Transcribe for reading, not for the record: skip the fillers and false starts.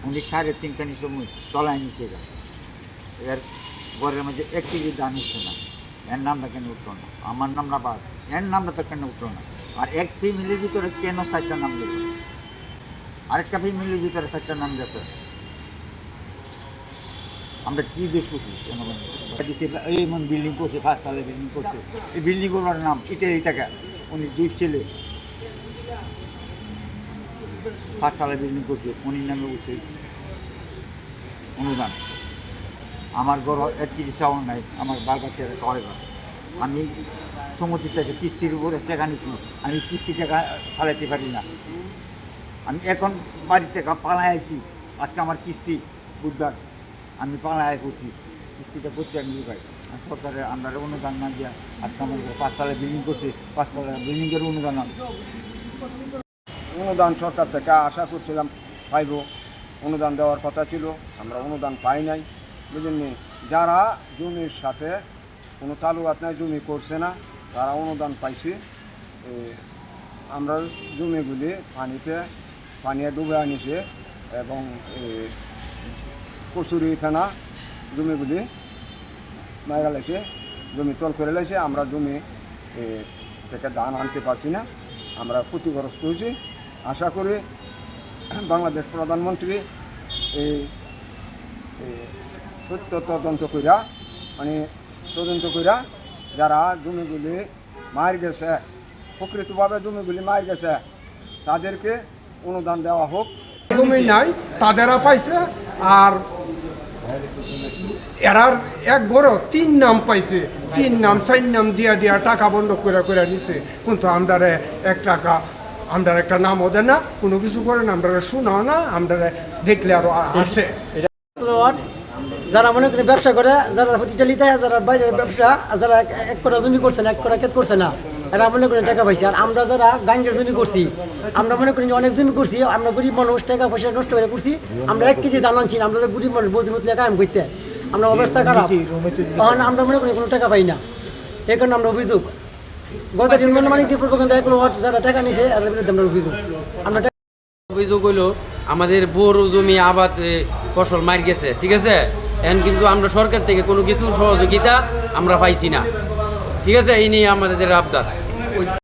উনি 3.5 সময় চলায় নিছে এর ঘরের মধ্যে 1 কেজি ধান উঠছে না। এর নামটা কেন উঠলো না? আমার নামটা বাদ, এর নামটা তো কেন উঠলো না? আর এক ফ্যামিলির ভিতরে কেন 4টা নাম গেল? আরেকটা ফ্যামিলির ভিতরে 4টা নাম গেছে। আমরা কি দোষ করছি? এই এমন বিল্ডিং করছে, 5 তলা বিল্ডিং করছে। এই বিল্ডিংগুলোর নাম ইটাই টাকা। উনি 2 ছেলে 5 তলা বিল্ডিং করছে, উনি নামে উঠছে অনুদান। আমার ঘর 1 কেজি চাউল নাই, আমার বাল বাচ্চারা খাওয়াই না। আমি সমুদ্র থেকে কিস্তির উপরে টাকা নিচ্ছি, আমি কিস্তি টাকা চালাইতে পারি না। আমি এখন বাড়ি থেকে পালায় আইছি, আজকে আমার কিস্তি বুধবার, আমি পালায় করছি, কিস্তিটা করতে আমি পাই। সরকারের আন্ডারে অনুদান না দিয়া আজকে আমার 5 তলা বিল্ডিং করছে, 5 তলা বিল্ডিংয়ের অনুদান আমি অনুদান সরকার থেকে আশা করছিলাম পাইব, অনুদান দেওয়ার কথা ছিল, আমরা অনুদান পাই নাই। বুঝলেন, যারা জমির সাথে কোনো তালুকাত নাই, জমি করছে না, তারা অনুদান পাইছে। আমরা জমিগুলি পানিয়ে ডুবে আনিছে এবং কচুরিখানা জমিগুলি মাইরা লাইছে, জমি টল করে লাইছে। আমরা জমি থেকে ধান আনতে পারছি না, আমরা ক্ষতিগ্রস্ত হয়েছি। আশা করি বাংলাদেশ প্রধানমন্ত্রী এই সত্য তদন্ত কইরা, তদন্ত কইরা যারা জমিগুলি মার গেছে, প্রকৃতভাবে জমিগুলি মার গেছে, তাদেরকে অনুদান দেওয়া হোক। জমি নাই তাদেরা পাইছে, আর এরার এক ঘরও 3 নাম পাইছে, 3 নাম 4 নাম দিয়া টাকা বন্ধ করে নিছে। কিন্তু আমরা 1 টাকা, আমরা একটা নামও দেয় না, কোনো কিছু করে না, আমরা শোনাও না, আমরা দেখলে আরো আসে। যারা মনে করে ব্যবসা করে, যারা প্রতিচালিত, যারা বাইরে ব্যবসা, যারা 1 করা জমি করছে না, 1 করা ক্ষেত করছে না, এরা মনে করেন টাকা পাইছে। আর আমরা যারা গাঙ্গের জমি করছি, আমরা মনে করি অনেক জমি করছি, আমরা গরিব মানুষ, টাকা পয়সা নষ্ট করে করছি, আমরা 1 কেজি ধান আনছি, আমরা গরিব মানুষ বসে মতলে কায়েম করতে, আমরা অবস্থা খারাপ, তখন আমরা মনে করি কোনো টাকা পাই না। এই কারণে আমরা অভিযোগ গত দিন মানে যারা টাকা নিছে এর বিরুদ্ধে আমরা অভিযোগ হইল আমাদের বড় জমি আবাদ ফসল মার গেছে, ঠিক আছে। এখন কিন্তু আমরা সরকার থেকে কোনো কিছু সহযোগিতা আমরা পাইছি না, ঠিক আছে। এই নিয়ে আমাদের আবদার।